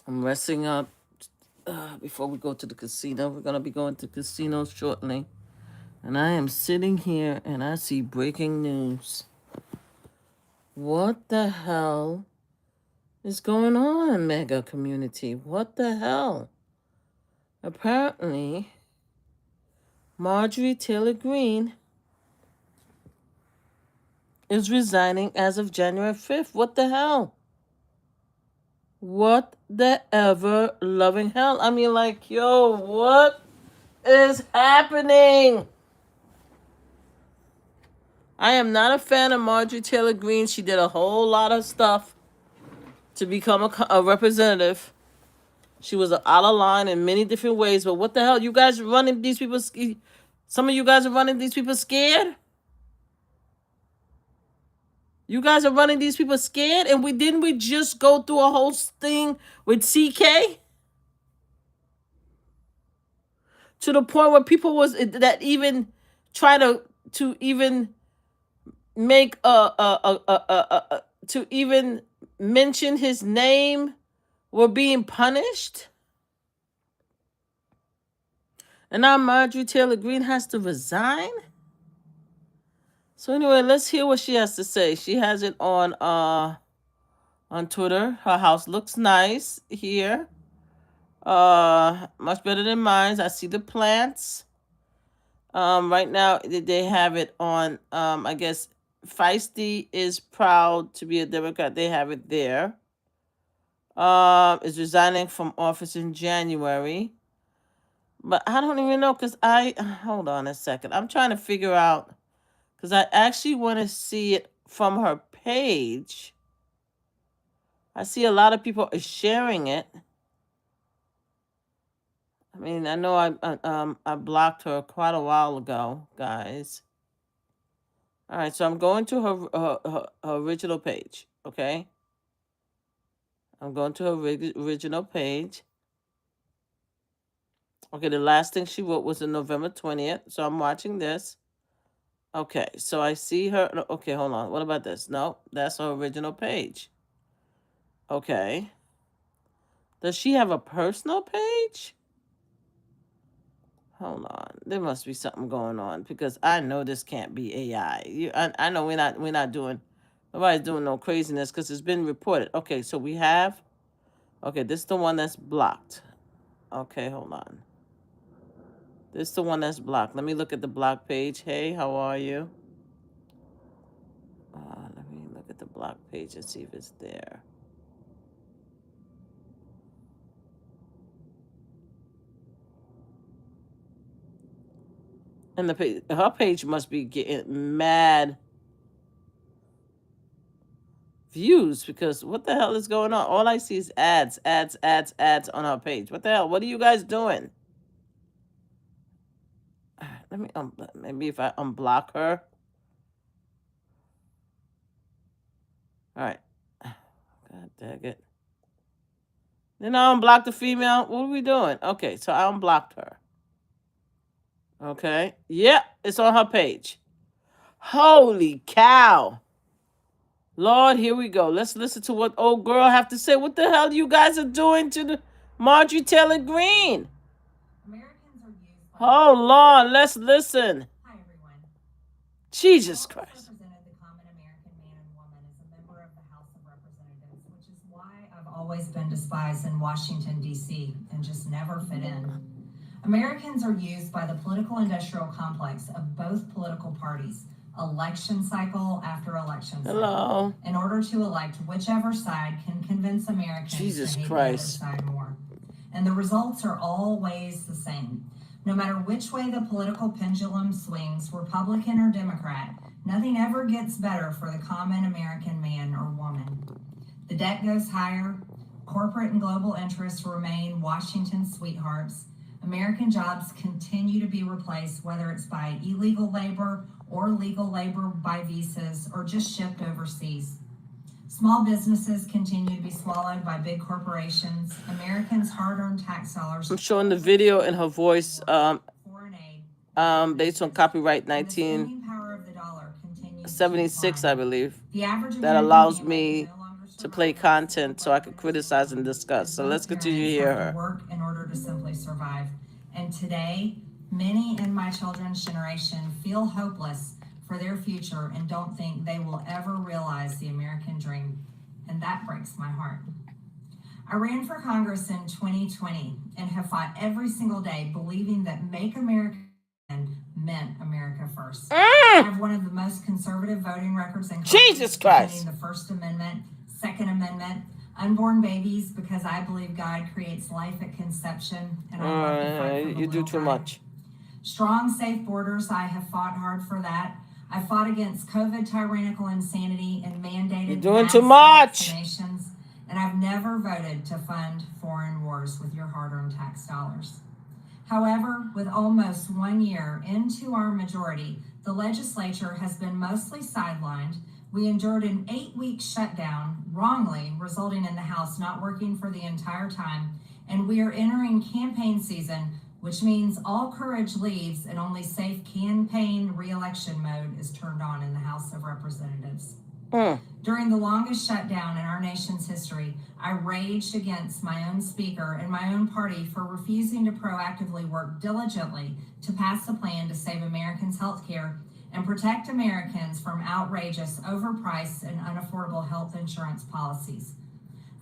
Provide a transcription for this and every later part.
I'm resting up before we go to the casino. We're going to be going to casinos shortly. And I am sitting here and I see breaking news. What the hell is going on, mega community? What the hell? Apparently, Marjorie Taylor Greene is resigning as of January 5th. What the hell? What the ever loving hell? I mean, like, yo, what is happening? I am not a fan of Marjorie Taylor Greene. She did a whole lot of stuff to become a representative. She was out of line in many different ways. But what the hell? You guys are running these people. Some of you guys are running these people scared. You guys are running these people scared. And we just go through a whole thing with CK to the point where people was that even try to even make to even mention his name were being punished. And now Marjorie Taylor Greene has to resign. So anyway, let's hear what she has to say. She has it on Twitter. Her house looks nice here. Much better than mine. I see the plants. Right now they have it on I guess Feisty is proud to be a Democrat. They have it there. Is resigning from office in January. But I don't even know because hold on a second. I'm trying to figure out because I actually want to see it from her page. I see a lot of people are sharing it. I mean, I know I blocked her quite a while ago, guys. All right, so I'm going to her original page, okay? I'm going to her original page. Okay, the last thing she wrote was on November 20th, so I'm watching this. Okay, so I see her. Okay, hold on. What about this? No, that's her original page. Okay. Does she have a personal page? Hold on. There must be something going on because I know this can't be AI. I know we're not doing, nobody's doing no craziness because it's been reported. Okay, so we have, okay, this is the one that's blocked. Okay, hold on. This is the one that's blocked. Let me look at the block page. Hey, how are you? Let me look at the block page and see if it's there. And her page must be getting mad views because what the hell is going on? All I see is ads on her page. What the hell? What are you guys doing? Let me maybe if I unblock her. All right. God dang it. Then I unblock the female. What are we doing? Okay, so I unblocked her. Okay. Yep, it's on her page. Holy cow. Lord, here we go. Let's listen to what old girl have to say. What the hell you guys are doing to the Marjorie Taylor Greene? Americans are used. Hold on, let's listen. Hi everyone. Jesus Christ. Represented the common American man and woman as a member of the House of Representatives, which is why I've always been despised in Washington, D.C. and just never fit in. Americans are used by the political industrial complex of both political parties, election cycle after election cycle, in order to elect whichever side can convince Americans to hate the other side more. And the results are always the same. No matter which way the political pendulum swings, Republican or Democrat, nothing ever gets better for the common American man or woman. The debt goes higher, corporate and global interests remain Washington's sweethearts, American jobs continue to be replaced, whether it's by illegal labor or legal labor by visas or just shipped overseas. Small businesses continue to be swallowed by big corporations. Americans' hard-earned tax dollars. I'm showing the video in her voice based on copyright 1976, I believe. That allows me to play content so I could criticize and discuss. So let's continue to hear her. Work in order to simply survive. And today, many in my children's generation feel hopeless for their future and don't think they will ever realize the American dream. And that breaks my heart. I ran for Congress in 2020 and have fought every single day believing that Make America meant America first. I have one of the most conservative voting records in Congress, Jesus Christ, the First Amendment, Second Amendment, unborn babies, because I believe God creates life at conception, and you do too much. Strong, safe borders. I have fought hard for that. I fought against COVID tyrannical insanity and mandated You're doing too much. Vaccinations, and I've never voted to fund foreign wars with your hard-earned tax dollars. However, with almost 1 year into our majority, the legislature has been mostly sidelined. We endured an 8-week shutdown, wrongly, resulting in the House not working for the entire time, and we are entering campaign season, which means all courage leaves and only safe campaign re-election mode is turned on in the House of Representatives. During the longest shutdown in our nation's history, I raged against my own speaker and my own party for refusing to proactively work diligently to pass a plan to save Americans' health care and protect Americans from outrageous, overpriced, and unaffordable health insurance policies.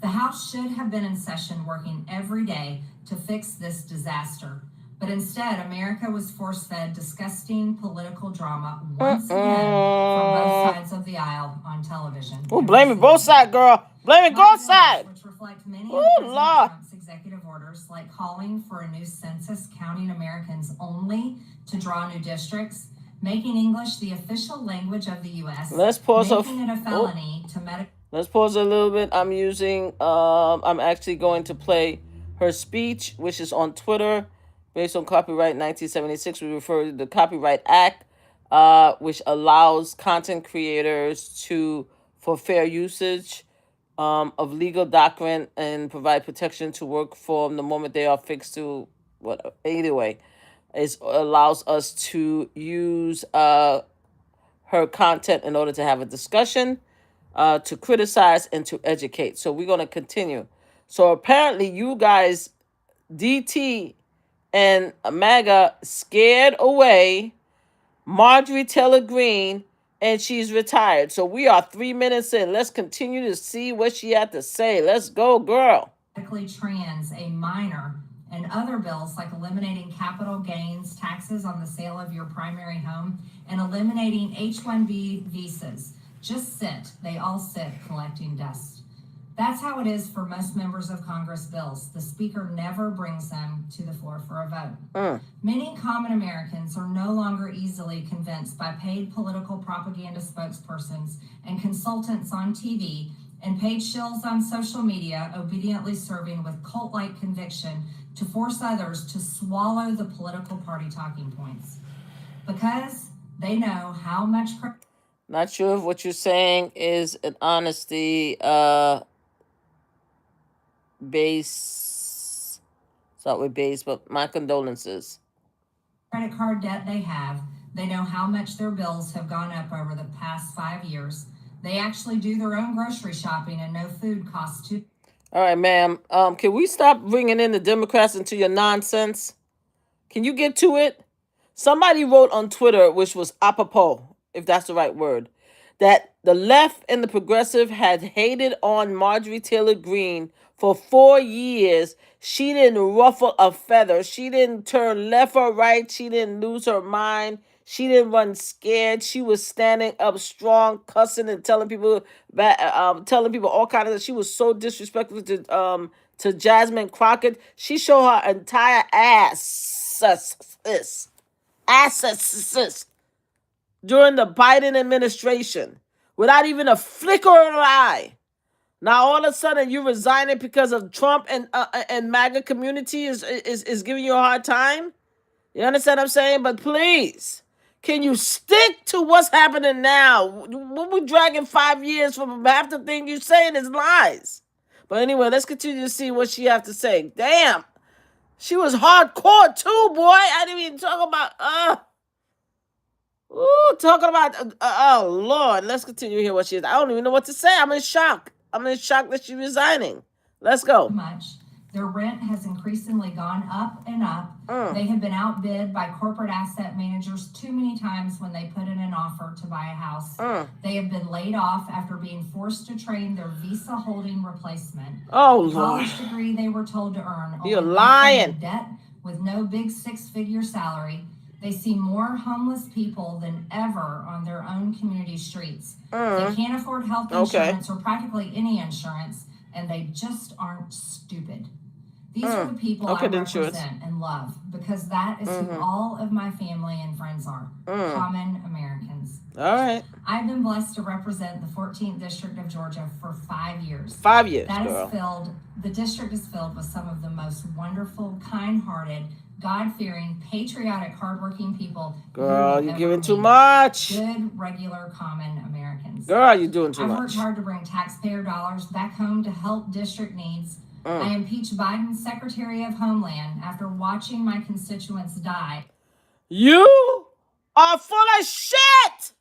The House should have been in session working every day to fix this disaster. But instead, America was force-fed disgusting political drama once again from both sides of the aisle on television. Oh, blame it both sides, girl. Blame it both sides. Which reflect many of President Trump's executive orders, like calling for a new census counting Americans only to draw new districts, making English the official language of the U.S. Let's pause. Making it a felony to medical. Let's pause a little bit. I'm actually going to play her speech, which is on Twitter. Based on copyright 1976, we refer to the Copyright Act, which allows content creators for fair usage of legal doctrine and provide protection to work from the moment they are fixed to what. Either way, it allows us to use her content in order to have a discussion, to criticize, and to educate. So we're going to continue. So apparently you guys, DT and MAGA, scared away Marjorie Taylor Greene, and she's retired. So we are 3 minutes in. Let's continue to see what she had to say. Let's go, girl. Trans, a minor, and other bills like eliminating capital gains taxes on the sale of your primary home and eliminating H-1B visas. Just sit. They all sit collecting dust. That's how it is for most members of Congress bills. The Speaker never brings them to the floor for a vote. Many common Americans are no longer easily convinced by paid political propaganda spokespersons and consultants on TV and paid shills on social media, obediently serving with cult-like conviction to force others to swallow the political party talking points. Because they know how much... Not sure if what you're saying is an honesty base. Start with base, but my condolences. Credit card debt they have. They know how much their bills have gone up over the past 5 years. They actually do their own grocery shopping and no food costs too. All right, ma'am. Can we stop bringing in the Democrats into your nonsense? Can you get to it? Somebody wrote on Twitter, which was apropos, if that's the right word, that the left and the progressive had hated on Marjorie Taylor Greene for 4 years. She didn't ruffle a feather. She didn't turn left or right. She didn't lose her mind. She didn't run scared. She was standing up strong, cussing and telling people all kinds of. She was so disrespectful to Jasmine Crockett. She showed her entire ass during the Biden administration without even a flicker of an eye. Now all of a sudden you resigning because of Trump and MAGA community is giving you a hard time. You understand what I'm saying? But please, can you stick to what's happening now? We're dragging 5 years from half the thing you're saying is lies. But anyway, let's continue to see what she have to say. Damn, she was hardcore too, boy. I didn't even talk about talking about oh Lord. Let's continue to hear what she is. I don't even know what to say. I'm in shock. I'm in shock that she's resigning. Let's go. Much. Their rent has increasingly gone up and up. They have been outbid by corporate asset managers too many times when they put in an offer to buy a house. They have been laid off after being forced to train their visa holding replacement. Oh, the Lord. college degree they were told to earn. You're only lying. in debt with no big six-figure salary. They see more homeless people than ever on their own community streets. They can't afford health insurance or practically any insurance, and they just aren't stupid. These are the people I represent and love, because that is who all of my family and friends are. Common Americans. All right. I've been blessed to represent the 14th District of Georgia for 5 years. 5 years, That girl. is filled, the district is filled with some of the most wonderful, kind-hearted, God-fearing, patriotic, hardworking people. Girl, you're giving too much. Good, regular, common Americans. Girl, you're doing too I've much. worked hard to bring taxpayer dollars back home to help district needs. I impeached Biden's Secretary of Homeland after watching my constituents die. You are full of shit.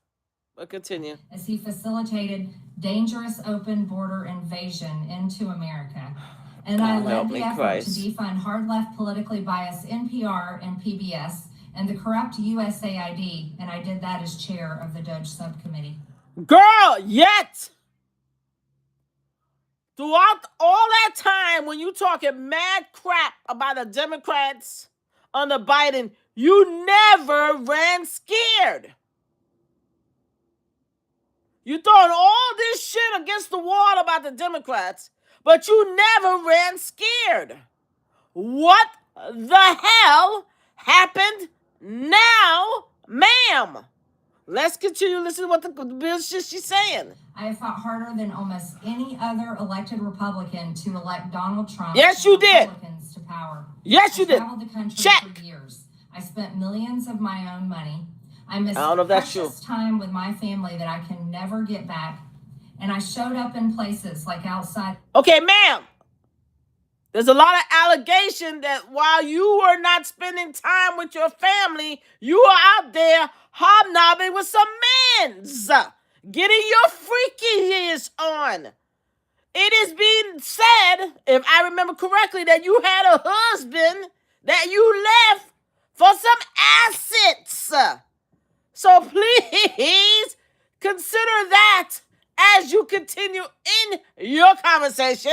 But continue. As he facilitated dangerous open border invasion into America. And I led the effort to defund hard left politically biased NPR and PBS and the corrupt USAID, and I did that as chair of the DOJ subcommittee. Girl, yet throughout all that time when you talking mad crap about the Democrats under Biden, you never ran scared. You throwing all this shit against the wall about the Democrats, but you never ran scared. What the hell happened now, ma'am? Let's continue listening to what the bullshit she's saying. I have fought harder than almost any other elected Republican to elect Donald Trump. Yes, you did. Republicans to power. Yes, you did. I traveled the country Check. for years. I spent millions of my own money. I missed I don't know if that's precious time with my family that I can never get back. And I showed up in places like outside. Okay, ma'am. There's a lot of allegation that while you were not spending time with your family, you were out there hobnobbing with some men's, getting your freakiness on. It is being said, if I remember correctly, that you had a husband that you left for some assets. So please consider that as you continue in your conversation.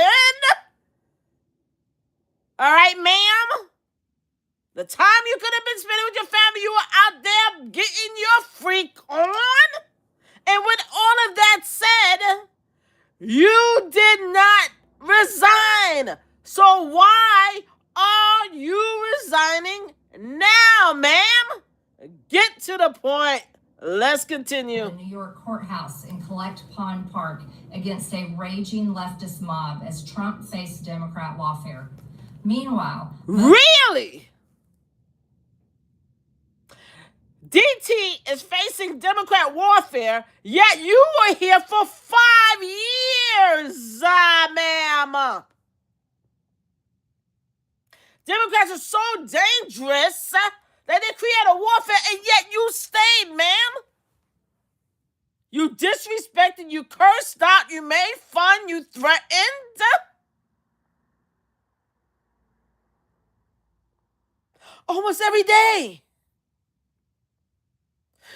All right, ma'am? The time you could have been spending with your family, you were out there getting your freak on. And with all of that said, you did not resign. So why are you resigning now, ma'am? Get to the point. Let's continue. The New York courthouse in Collect Pond Park against a raging leftist mob as Trump faced Democrat lawfare. Meanwhile, really? DT is facing Democrat warfare, yet you were here for 5 years, ma'am. Democrats are so dangerous that they create a warfare, and yet you stayed, ma'am. You disrespected, you cursed out, you made fun, you threatened. Almost every day.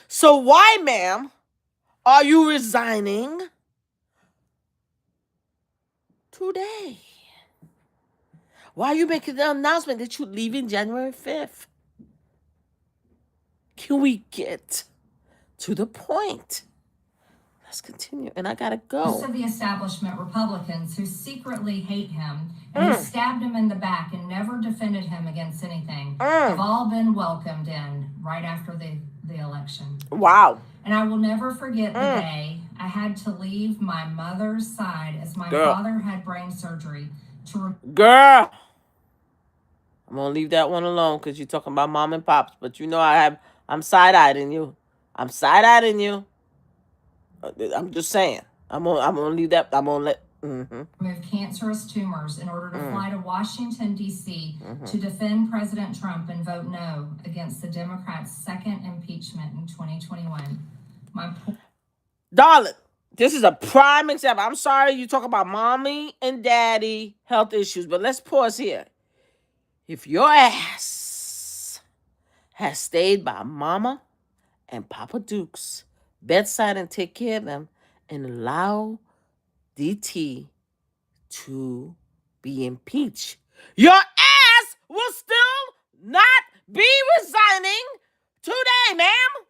So why, ma'am, are you resigning today? Why are you making the announcement that you're leaving January 5th? Can we get to the point? Let's continue. And I gotta go. Most of the establishment Republicans who secretly hate him and who stabbed him in the back and never defended him against anything have all been welcomed in right after the election. Wow. And I will never forget the day I had to leave my mother's side as my father had brain surgery. Girl. I'm gonna leave that one alone because you're talking about mom and pops, but you know I'm side-eyeing you. I'm side-eyeing you. I'm just saying. I'm gonna leave that. I'm gonna let. Remove cancerous tumors in order to fly to Washington, D.C. to defend President Trump and vote no against the Democrats' second impeachment in 2021. Darling, This is a prime example. I'm sorry you talk about mommy and daddy health issues, but let's pause here. If your ass has stayed by mama and Papa Duke's bedside and take care of them and allow DT to be impeached, your ass will still not be resigning today, ma'am.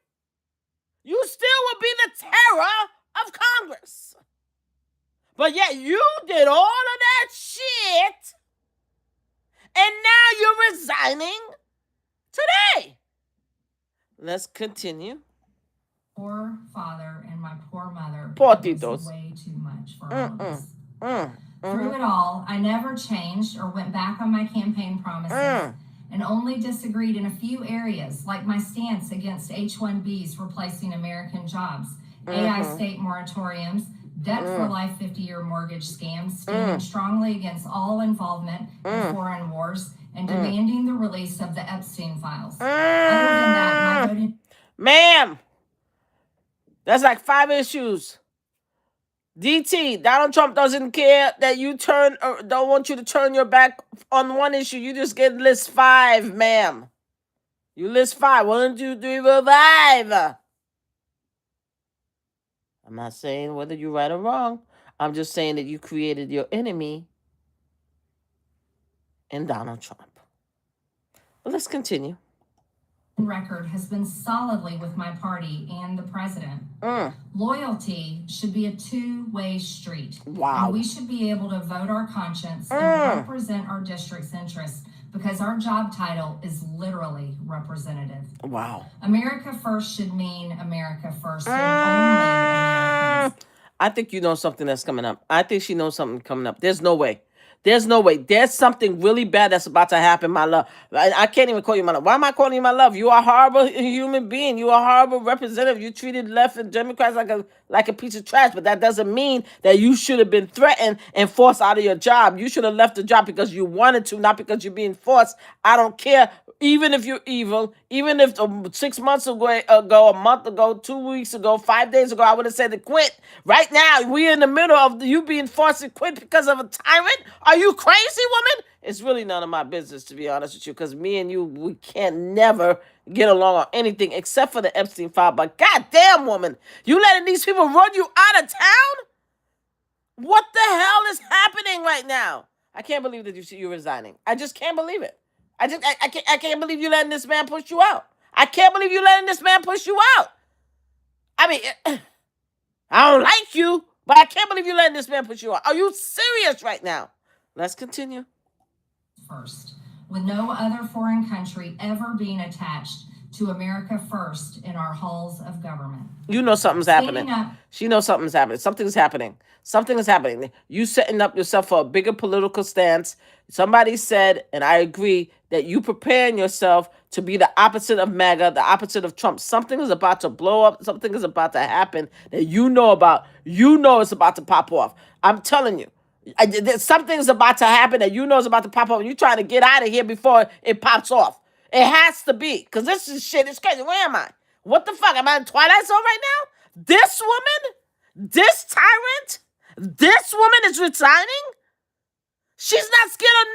You still will be the terror of Congress. But yet you did all of that shit, and now you're resigning today. Let's continue. Poor father and my poor mother. Potitos. Was way too much for all of us. Through it all, I never changed or went back on my campaign promises and only disagreed in a few areas, like my stance against H-1Bs replacing American jobs, AI state moratoriums, debt for life 50-year mortgage scams, standing strongly against all involvement in foreign wars, and demanding the release of the Epstein files. Other than that, my voting... Ma'am, that's like 5 issues. DT, Donald Trump doesn't care that you don't want you to turn your back on one issue. You just get list 5, ma'am. You list 5. 1, 2, 3, 4, 5. I'm not saying whether you're right or wrong. I'm just saying that you created your enemy in Donald Trump. But let's continue. Record has been solidly with my party and the president. Loyalty should be a two-way street. Wow. And we should be able to vote our conscience and represent our district's interests because our job title is literally representative. Wow. America first should mean America first and only Americans. I think you know something that's coming up. I think she knows something coming up. There's no way. There's no way. There's something really bad that's about to happen, my love. I can't even call you my love. Why am I calling you my love? You are a horrible human being. You are a horrible representative. You treated left and Democrats like a piece of trash, but that doesn't mean that you should have been threatened and forced out of your job. You should have left the job because you wanted to, not because you're being forced. I don't care. Even if you're evil, even if 6 months ago, a month ago, 2 weeks ago, 5 days ago, I would have said to quit. Right now, we're in the middle of you being forced to quit because of a tyrant. Are you crazy, woman? It's really none of my business, to be honest with you, because me and you, we can never get along on anything except for the Epstein file. But goddamn, woman, you letting these people run you out of town? What the hell is happening right now? I can't believe that you're resigning. I just can't believe it. I can't believe you letting this man push you out. I can't believe you letting this man push you out. I mean, I don't like you, but I can't believe you letting this man push you out. Are you serious right now? Let's continue. First, with no other foreign country ever being attached to America first in our halls of government. You know something's happening. She knows something's happening. Something's happening. Something is happening. You setting up yourself for a bigger political stance. Somebody said, and I agree, that you preparing yourself to be the opposite of MAGA, the opposite of Trump. Something is about to blow up. Something is about to happen that you know about. You know it's about to pop off. I'm telling you. Something's about to happen that you know is about to pop off. And you're trying to get out of here before it pops off. It has to be. Because this is shit. It's crazy. Where am I? What the fuck? Am I in Twilight Zone right now? This woman? This tyrant? This woman is resigning? She's not scared of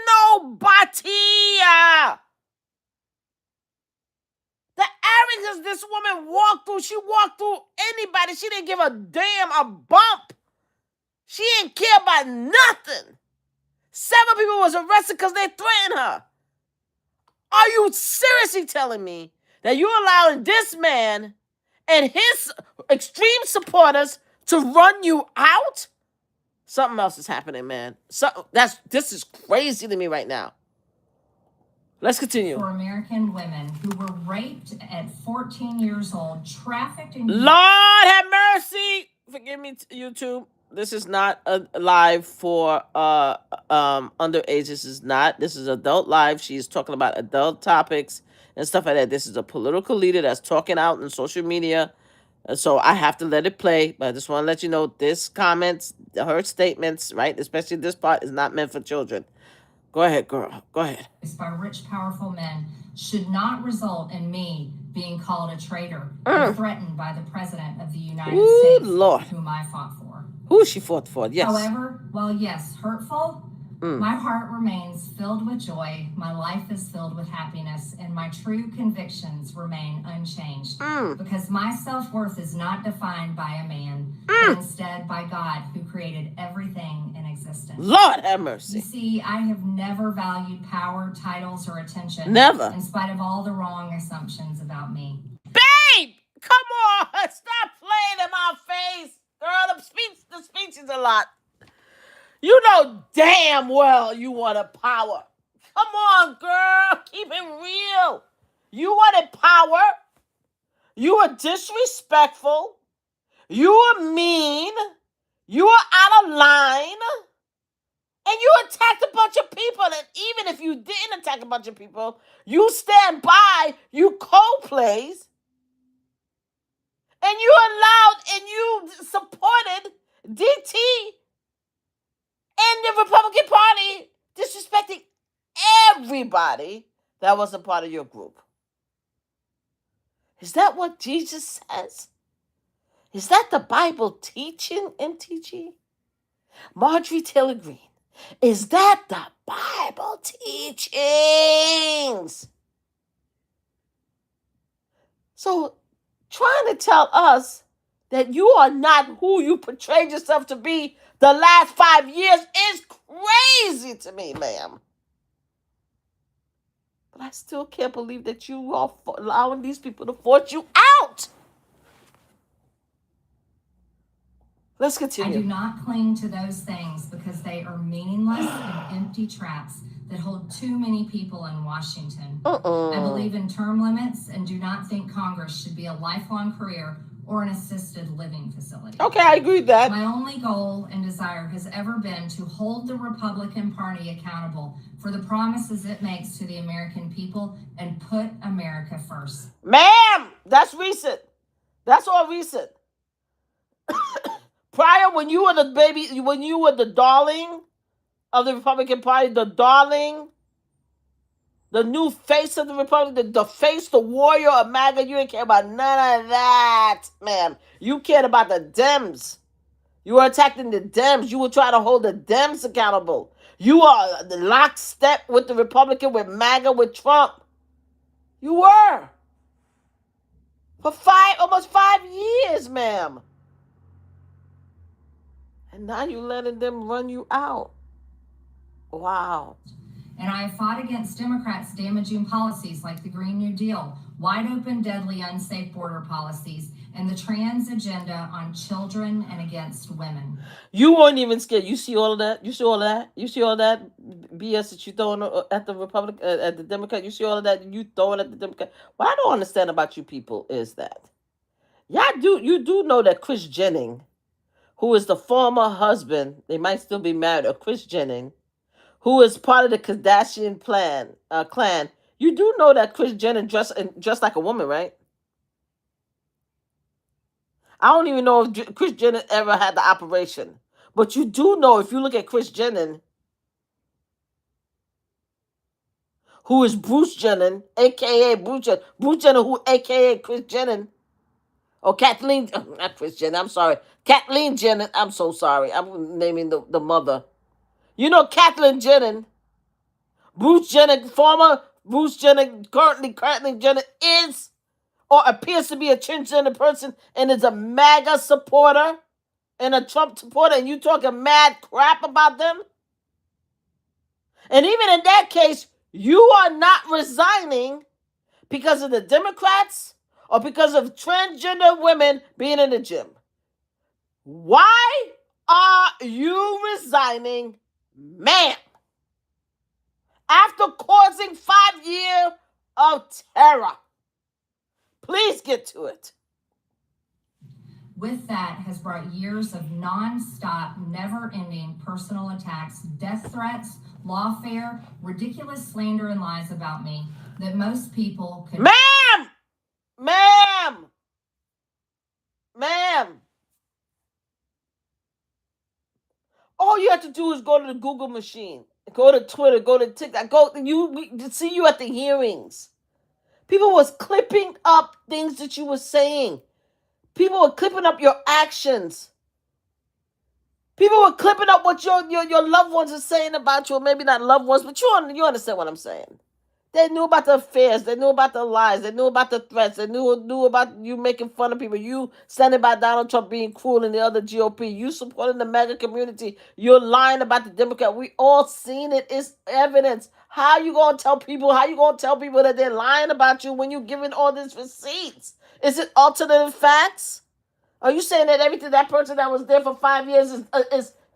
nobody. The arrogance this woman walked through, she walked through anybody. She didn't give a damn a bump. She didn't care about nothing. 7 people was arrested because they threatened her. Are you seriously telling me that you're allowing this man and his extreme supporters to run you out? Something else is happening, man. This is crazy to me right now. Let's continue. For American women who were raped at 14 years old, trafficked in... Lord have mercy. Forgive me, YouTube. This is not a live for underage. This is not. This is adult live. She's talking about adult topics and stuff like that. This is a political leader that's talking out on social media. So I have to let it play. But I just want to let you know this comments, her statements, right, especially this part, is not meant for children. Go ahead, girl. Go ahead. By rich, powerful men should not result in me being called a traitor, Mm. and threatened by the President of the United Ooh, States, Lord. whom I fought for. Who she fought for? Yes. However, while yes, hurtful, my heart remains filled with joy, my life is filled with happiness, and my true convictions remain unchanged. Because my self-worth is not defined by a man, but instead by God, who created everything in existence. Lord have mercy. You see, I have never valued power, titles, or attention. Never. In spite of all the wrong assumptions about me. Babe, come on. Stop playing in my face. Girl, the speech is a lot. You know damn well you wanted power. Come on, girl. Keep it real. You wanted power. You were disrespectful. You were mean. You were out of line. And you attacked a bunch of people. And even if you didn't attack a bunch of people, you stand by, you co-plays. And you allowed and you supported DT and the Republican Party disrespecting everybody that was a part of your group. Is that what Jesus says? Is that the Bible teaching, MTG? Marjorie Taylor Green, is that the Bible teachings? So, trying to tell us that you are not who you portrayed yourself to be the last 5 years is crazy to me, ma'am. But I still can't believe that you are allowing these people to force you out. Let's continue. I do not cling to those things because they are meaningless and empty traps that hold too many people in Washington. I believe in term limits and do not think Congress should be a lifelong career or an assisted living facility. Okay, I agree with that. My only goal and desire has ever been to hold the Republican Party accountable for the promises it makes to the American people and put America first. Ma'am, that's recent. That's all recent. Prior, when you were the baby, when you were the darling of the Republican Party, the darling, the new face of the Republican, the face, the warrior of MAGA, you didn't care about none of that, ma'am. You cared about the Dems. You were attacking the Dems. You were trying to hold the Dems accountable. You are the lockstep with the Republican, with MAGA, with Trump. You were. For almost 5 years, ma'am. And now you're letting them run you out. Wow. And I have fought against Democrats' damaging policies like the Green New Deal, wide open, deadly, unsafe border policies, and the trans agenda on children and against women. You weren't even scared. You see all of that? You see all of that? You see all that BS that you throwing at the Republican, at the Democrat? You see all of that you throwing at the Democrat? What I don't understand about you people is that you do know that Chris Jennings, who is the former husband, they might still be married, of Chris Jennings, who is part of the Kardashian clan. You do know that Chris Jennings dressed like a woman, right? I don't even know if Chris Jennings ever had the operation. But you do know, if you look at Chris Jennings, who is Bruce Jennings, a.k.a. Bruce Jennings, who a.k.a. Chris Jennings, or Kathleen, not Chris Jennings, I'm sorry. Kathleen Jennings, I'm so sorry. I'm naming the mother. You know Kathleen Jennings, Bruce Jennings, former Bruce Jennings, currently Kathleen Jennings is or appears to be a transgender person and is a MAGA supporter and a Trump supporter, and you talking mad crap about them? And even in that case, you are not resigning because of the Democrats or because of transgender women being in the gym. Why are you resigning, ma'am? After causing 5 years of terror. Please get to it. With that has brought years of non-stop, never-ending personal attacks, death threats, lawfare, ridiculous slander and lies about me that most people could... Ma'am! All you have to do is go to the Google machine, go to Twitter, go to TikTok, we see you at the hearings. People was clipping up things that you were saying. People were clipping up your actions. People were clipping up what your loved ones are saying about you, or maybe not loved ones, but you understand what I'm saying. They knew about the affairs. They knew about the lies. They knew about the threats. They knew about you making fun of people. You standing by Donald Trump being cruel and the other GOP. You supporting the MAGA community. You're lying about the Democrat. We all seen it. It's evidence. How you gonna tell people? How you gonna tell people that they're lying about you when you giving all these receipts? Is it alternative facts? Are you saying that everything that person that was there for 5 years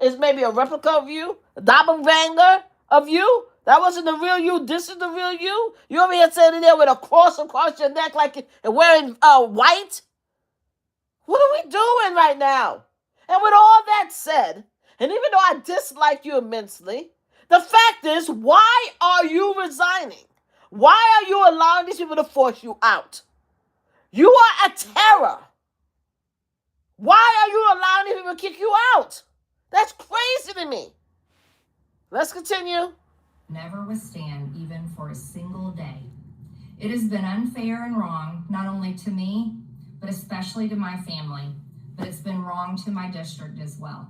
is maybe a replica of you, a doppelganger of you? That wasn't the real you. This is the real you. You over here sitting there with a cross across your neck, like and wearing white. What are we doing right now? And with all that said, and even though I dislike you immensely, the fact is, why are you resigning? Why are you allowing these people to force you out? You are a terror. Why are you allowing these people to kick you out? That's crazy to me. Let's continue. Never withstand even for a single day. It has been unfair and wrong, not only to me, but especially to my family. But it's been wrong to my district as well.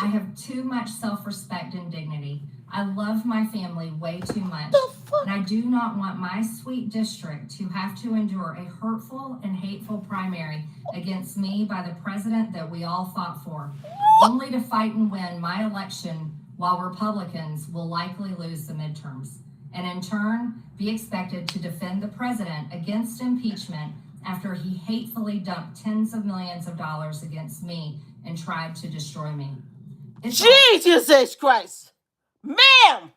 I have too much self-respect and dignity. I love my family way too much. And I do not want my sweet district to have to endure a hurtful and hateful primary against me by the president that we all fought for, only to fight and win my election while Republicans will likely lose the midterms, and in turn be expected to defend the president against impeachment after he hatefully dumped tens of millions of dollars against me and tried to destroy me. Jesus Christ. Ma'am!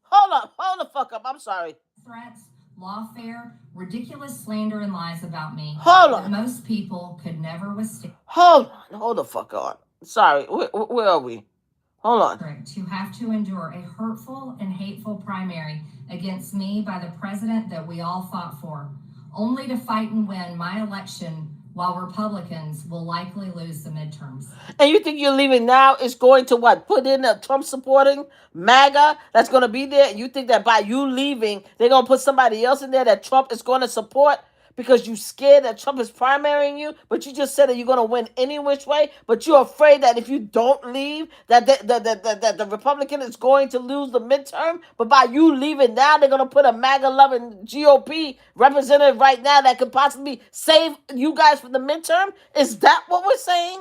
Hold the fuck up. I'm sorry. Threats, lawfare, ridiculous slander and lies about me. Hold on. Most people could never withstand. Hold the fuck on. Sorry, where are we? Hold on. To have to endure a hurtful and hateful primary against me by the president that we all fought for, only to fight and win my election while Republicans will likely lose the midterms. And you think you're leaving now is going to what? Put in a Trump supporting MAGA that's going to be there? You think that by you leaving, they're going to put somebody else in there that Trump is going to support? Because you scared that Trump is primarying you, but you just said that you're going to win any which way, but you're afraid that if you don't leave, that the Republican is going to lose the midterm, but by you leaving now, they're going to put a MAGA-loving GOP representative right now that could possibly save you guys from the midterm? Is that what we're saying?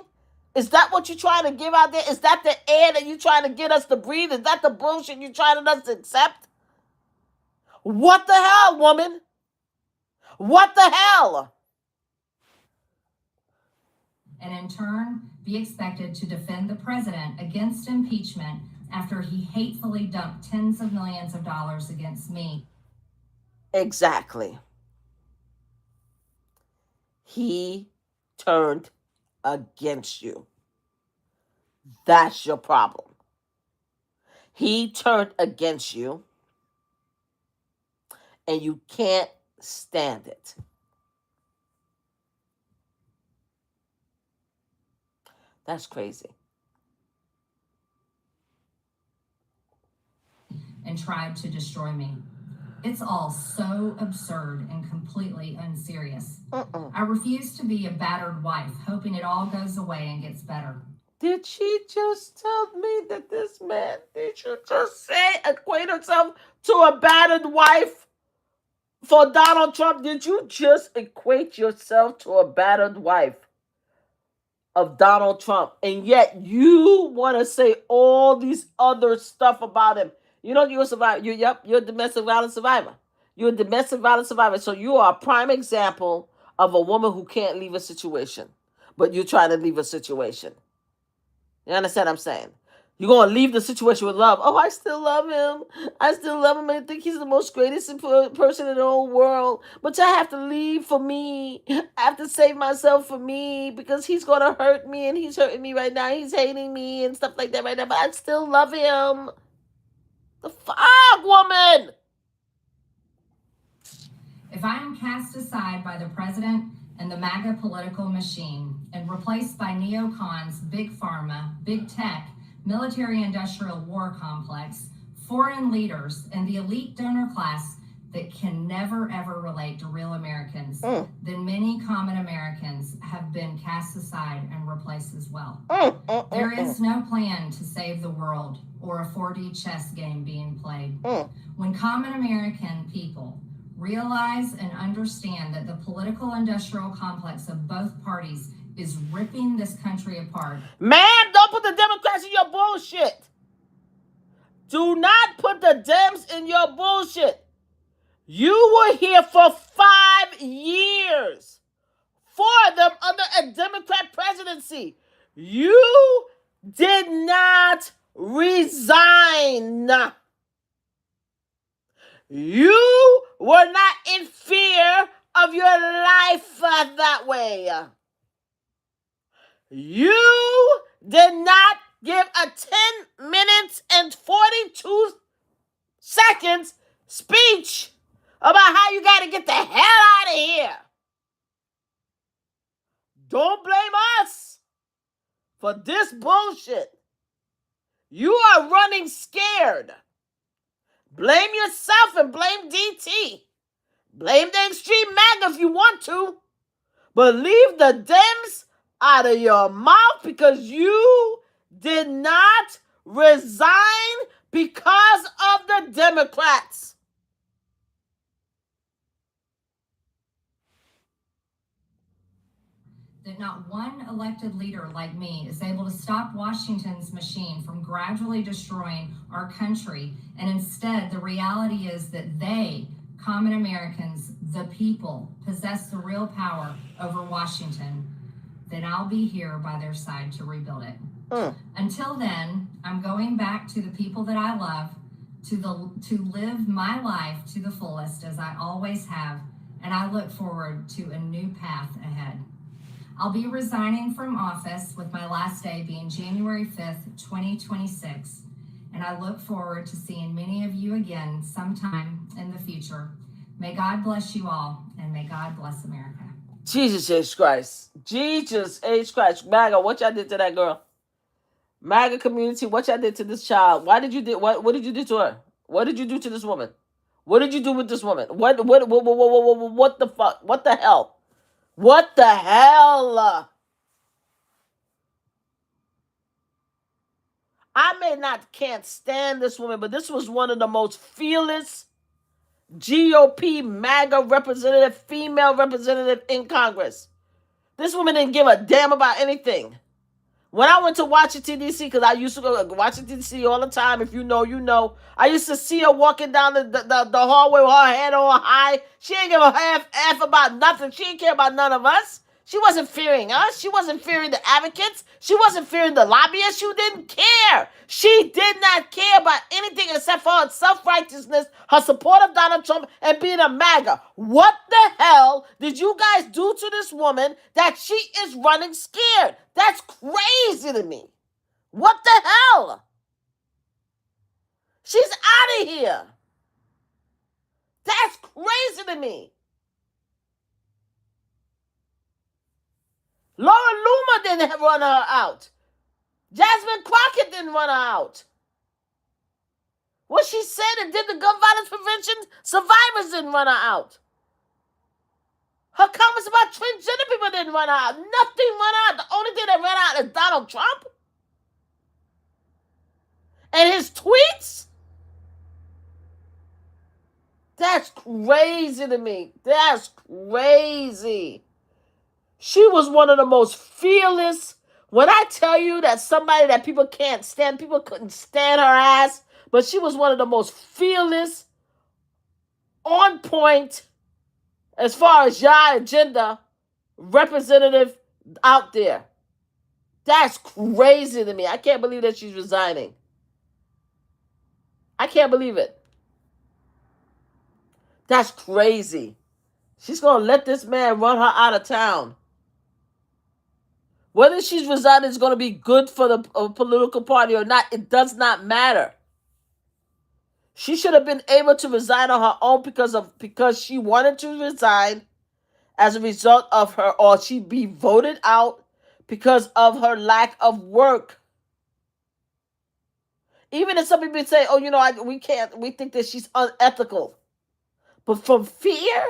Is that what you're trying to give out there? Is that the air that you're trying to get us to breathe? Is that the bullshit you're trying to us to accept? What the hell, woman? What the hell? And in turn, be expected to defend the president against impeachment after he hatefully dumped tens of millions of dollars against me. Exactly. He turned against you. That's your problem. He turned against you, and you can't stand it. That's crazy. And tried to destroy me. It's all so absurd and completely unserious. I refuse to be a battered wife, hoping it all goes away and gets better. Did she just tell me that this man, did you just say, equate herself to a battered wife? For Donald Trump, did you just equate yourself to a battered wife of Donald Trump? And yet you want to say all these other stuff about him. You know, you're a survivor. You're a domestic violence survivor. You're a domestic violence survivor. So you are a prime example of a woman who can't leave a situation. But you're trying to leave a situation. You understand what I'm saying? You're going to leave the situation with love. Oh, I still love him. I still love him. I think he's the most greatest person in the whole world. But I have to leave for me. I have to save myself for me because he's going to hurt me and he's hurting me right now. He's hating me and stuff like that right now. But I still love him. The fuck, woman? If I am cast aside by the president and the MAGA political machine and replaced by neocons, big pharma, big tech, military-industrial war complex, foreign leaders, and the elite donor class, that can never ever relate to real Americans, then many common Americans have been cast aside and replaced as well. There is no plan to save the world or a 4D chess game being played. When common American people realize and understand that the political industrial complex of both parties is ripping this country apart. Ma'am, don't put the Democrats in your bullshit. Do not put the Dems in your bullshit. You were here for 5 years. 4 of them under a Democrat presidency. You did not resign. You were not in fear of your life that way. You did not give a 10 minutes and 42 seconds speech about how you got to get the hell out of here. Don't blame us for this bullshit. You are running scared. Blame yourself and blame DT. Blame the extreme MAGA if you want to. But leave the Dems out of your mouth because you did not resign because of the Democrats. That not one elected leader like me is able to stop Washington's machine from gradually destroying our country. And instead, the reality is that they, common Americans, the people, possess the real power over Washington. Then I'll be here by their side to rebuild it. Until then, I'm going back to the people that I love, to live my life to the fullest as I always have, and I look forward to a new path ahead. I'll be resigning from office with my last day being January 5th, 2026, and I look forward to seeing many of you again sometime in the future. May God bless you all, and may God bless America. Jesus H. Christ. Jesus H. Christ. MAGA, what y'all did to that girl? MAGA community, what y'all did to this child? What did you do to her? What did you do to this woman? What did you do with this woman? What the fuck? What the hell? What the hell? Can't stand this woman, but this was one of the most fearless GOP MAGA representative, female representative in Congress. This woman didn't give a damn about anything. When I went to Washington, D.C., because I used to go to Washington, D.C. all the time, if you know, you know, I used to see her walking down the hallway with her head on high. She ain't give a half about nothing. She didn't care about none of us. She wasn't fearing us. She wasn't fearing the advocates. She wasn't fearing the lobbyists. She didn't care. She did not care about anything except for her self-righteousness, her support of Donald Trump, and being a MAGA. What the hell did you guys do to this woman that she is running scared? That's crazy to me. What the hell? She's out of here. That's crazy to me. Laura Loomer didn't run her out. Jasmine Crockett didn't run her out. What she said and did the gun violence prevention survivors didn't run her out. Her comments about transgender people didn't run her out. Nothing ran out. The only thing that ran out is Donald Trump and his tweets. That's crazy to me. That's crazy. She was one of the most fearless. When I tell you that somebody that people can't stand, people couldn't stand her ass, but she was one of the most fearless, on point, as far as your agenda, representative out there. That's crazy to me. I can't believe that she's resigning. I can't believe it. That's crazy. She's going to let this man run her out of town. Whether she's resigning is going to be good for the political party or not, it does not matter. She should have been able to resign on her own because she wanted to resign as a result of her, or she'd be voted out because of her lack of work. Even if some people say, oh, we think that she's unethical. But from fear,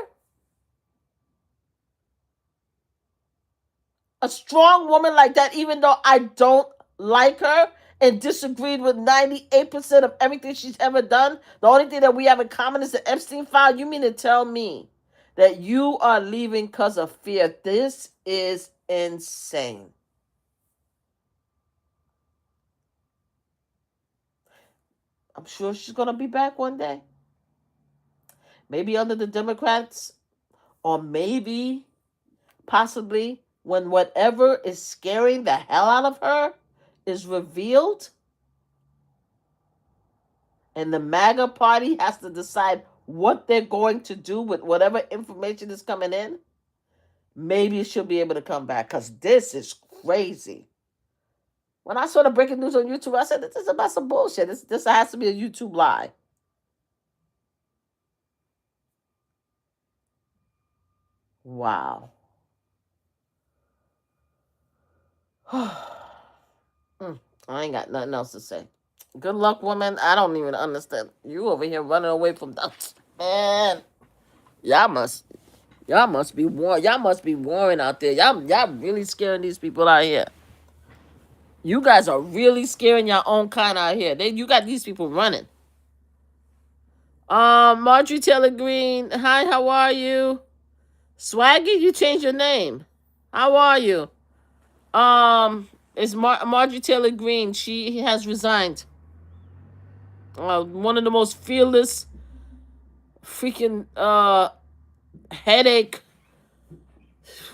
a strong woman like that, even though I don't like her and disagreed with 98% of everything she's ever done, the only thing that we have in common is the Epstein file. You mean to tell me that you are leaving because of fear? This is insane. I'm sure she's going to be back one day. Maybe under the Democrats, or maybe, possibly, when whatever is scaring the hell out of her is revealed, and the MAGA party has to decide what they're going to do with whatever information is coming in, maybe she'll be able to come back, because this is crazy. When I saw the breaking news on YouTube, I said, this is about some bullshit. This has to be a YouTube lie. Wow. I ain't got nothing else to say. Good luck, woman. I don't even understand. You over here running away from them. Man, y'all must y'all must be y'all must be warring out there. Y'all really scaring these people out here. You guys are really scaring your own kind out here. You got these people running. Marjorie Taylor Green. Hi, how are you? Swaggy, you changed your name. How are you? It's Marjorie Taylor Green. She has resigned. One of the most fearless freaking headache.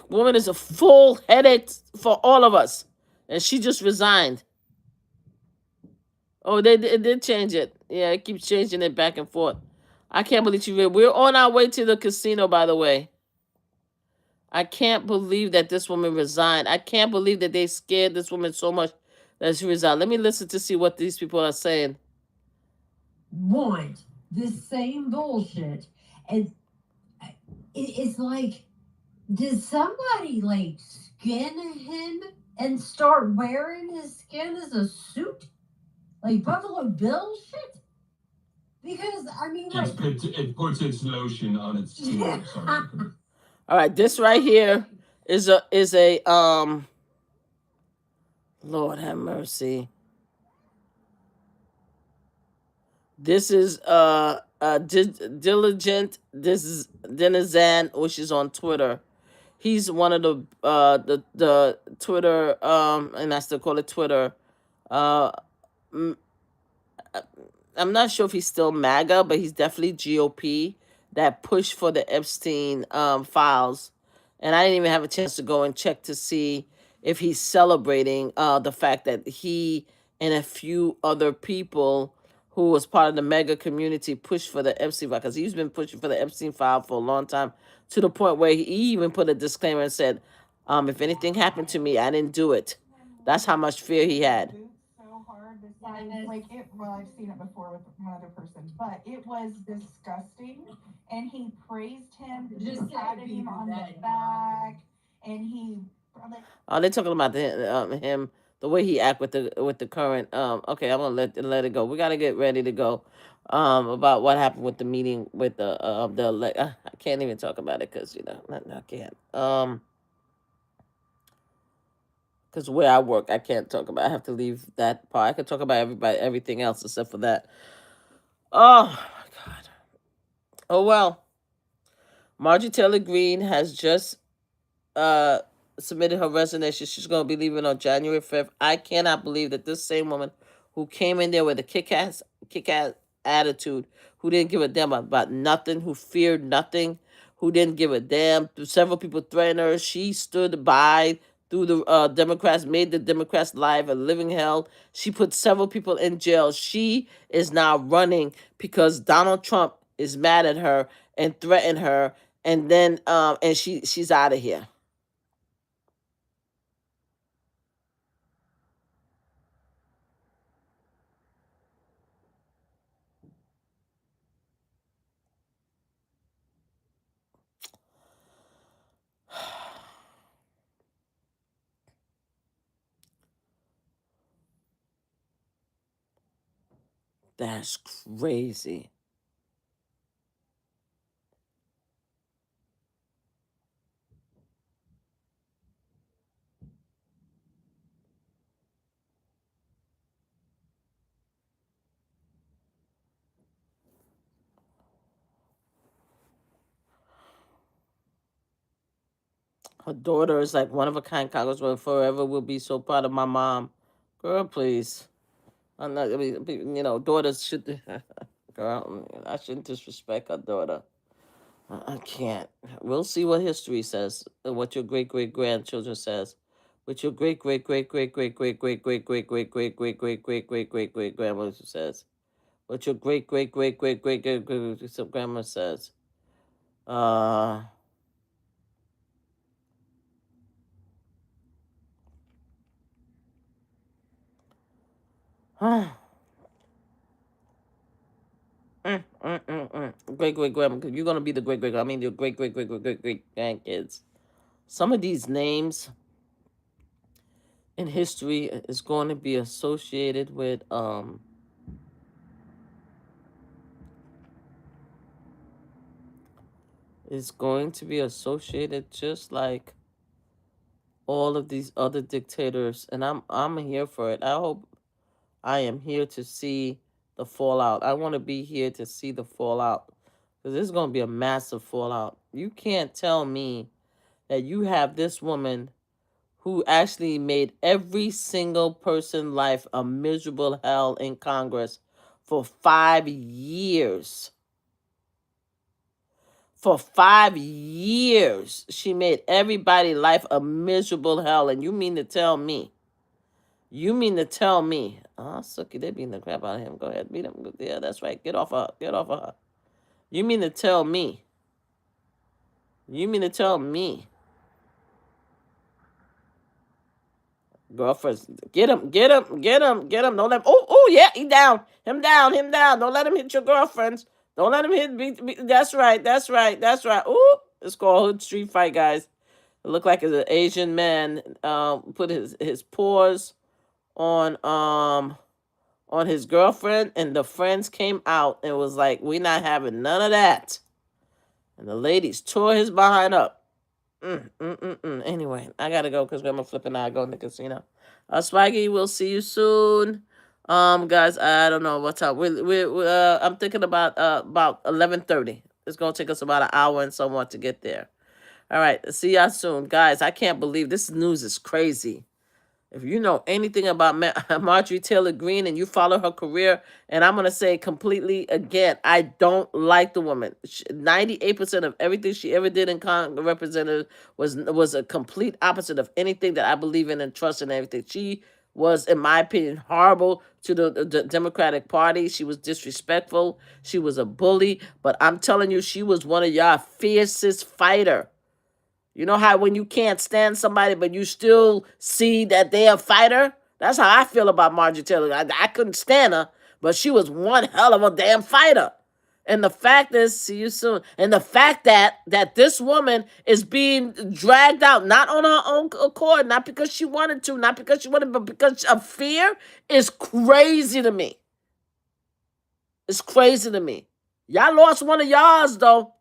Woman is a full headache for all of us. And she just resigned. Oh, it did change it. Yeah, it keeps changing it back and forth. I can't believe she. We're on our way to the casino, by the way. I can't believe that this woman resigned. I can't believe that they scared this woman so much that she resigned. Let me listen to see what these people are saying. Want this same bullshit. And it's like, did somebody like skin him and start wearing his skin as a suit? Like Buffalo Bill shit? Because I mean, like, it puts its lotion on its teeth. All right, this right here is a Lord have mercy. This is diligent. This is Denizen, which is on Twitter. He's one of the Twitter and I still call it Twitter. Uh, I'm not sure if he's still MAGA, but he's definitely GOP that pushed for the Epstein files. And I didn't even have a chance to go and check to see if he's celebrating the fact that he and a few other people who was part of the mega community pushed for the Epstein file, because he's been pushing for the Epstein file for a long time, to the point where he even put a disclaimer and said, if anything happened to me, I didn't do it. That's how much fear he had. So hard besides like it, well, I've seen it before with one other person, but it was disgusting. And he praised him, just patted him on the back, and he probably. Oh, they're talking about him, the way he act with the current. Okay, I'm gonna let it go. We gotta get ready to go. About what happened with the meeting with I can't even talk about it because I can't. Because where I work, I can't talk about. I have to leave that part. I can talk about everything else except for that. Oh my God. Oh well. Marjorie Taylor Greene has just uh submitted her resignation. She's going to be leaving on January 5th. I cannot believe that this same woman who came in there with a kick-ass attitude, who didn't give a damn about nothing, who feared nothing, who didn't give a damn. Several people threatened her. She stood by through the Democrats, made the Democrats' life a living hell. She put several people in jail. She is now running because Donald Trump is mad at her and threatened her, and then and she's out of here. That's crazy. Her daughter is like one of a kind congresswoman. Forever will be so proud of my mom. Girl, please. I'm not. I mean, daughters should. Girl, I shouldn't disrespect her daughter. I can't. We'll see what history says and what your great great grandchildren says. What your great great great great great great great great great great great great great great great great great grandmother says. What your great great great great great great great grandma says. Uh. Great great grandma. You're gonna be the great great. I mean, your great great great great great great grandkids. Some of these names in history is going to be associated with is going to be associated just like all of these other dictators, and I'm here for it. I hope I am here to see the fallout. I want to be here to see the fallout because this is going to be a massive fallout. You can't tell me that you have this woman who actually made every single person's life a miserable hell in Congress for 5 years. For 5 years, she made everybody's life a miserable hell. And you mean to tell me, oh, Suki, they beating the crap out of him. Go ahead, beat him. Yeah, that's right. Get off of her. Get off of her. You mean to tell me, you mean to tell me, girlfriends, get him, get him, get him, get him. Don't let him, oh, yeah, he down. Him down, him down. Don't let him hit your girlfriends. Don't let him hit, that's right, that's right, that's right. Ooh, it's called Hood Street Fight, guys. It looked like an Asian man put his paws on his girlfriend, and the friends came out and was like, "We not having none of that." And the ladies tore his behind up. Anyway, I gotta go because Grandma Flip and I go in the casino. Swaggy, we'll see you soon. Guys, I don't know what's up. I'm thinking about 11:30. It's gonna take us about an hour and somewhat to get there. All right, see y'all soon, guys. I can't believe this news is crazy. If you know anything about Marjorie Taylor Greene and you follow her career, and I'm going to say completely again, I don't like the woman. 98% of everything she ever did in Representative was a complete opposite of anything that I believe in and trust and everything. She was, in my opinion, horrible to the Democratic Party. She was disrespectful. She was a bully. But I'm telling you, she was one of y'all fiercest fighter. You know how when you can't stand somebody, but you still see that they're a fighter? That's how I feel about Marjorie Taylor. I couldn't stand her, but she was one hell of a damn fighter. And the fact is, see you soon. And the fact that this woman is being dragged out, not on her own accord, not because she wanted to, not because she wanted, but because of fear, is crazy to me. It's crazy to me. Y'all lost one of y'all's, though.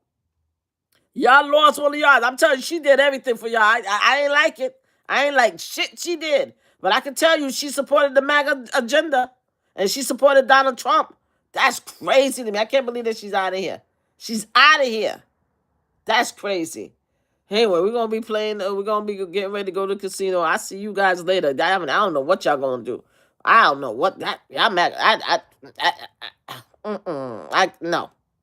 Y'all lost one of y'all. I'm telling you, she did everything for y'all. I ain't like it. I ain't like shit she did. But I can tell you, she supported the MAGA agenda. And she supported Donald Trump. That's crazy to me. I can't believe that she's out of here. She's out of here. That's crazy. Anyway, we're going to be playing. We're going to be getting ready to go to the casino. I'll see you guys later. I don't know what y'all going to do. I don't know what that. I'm at. No.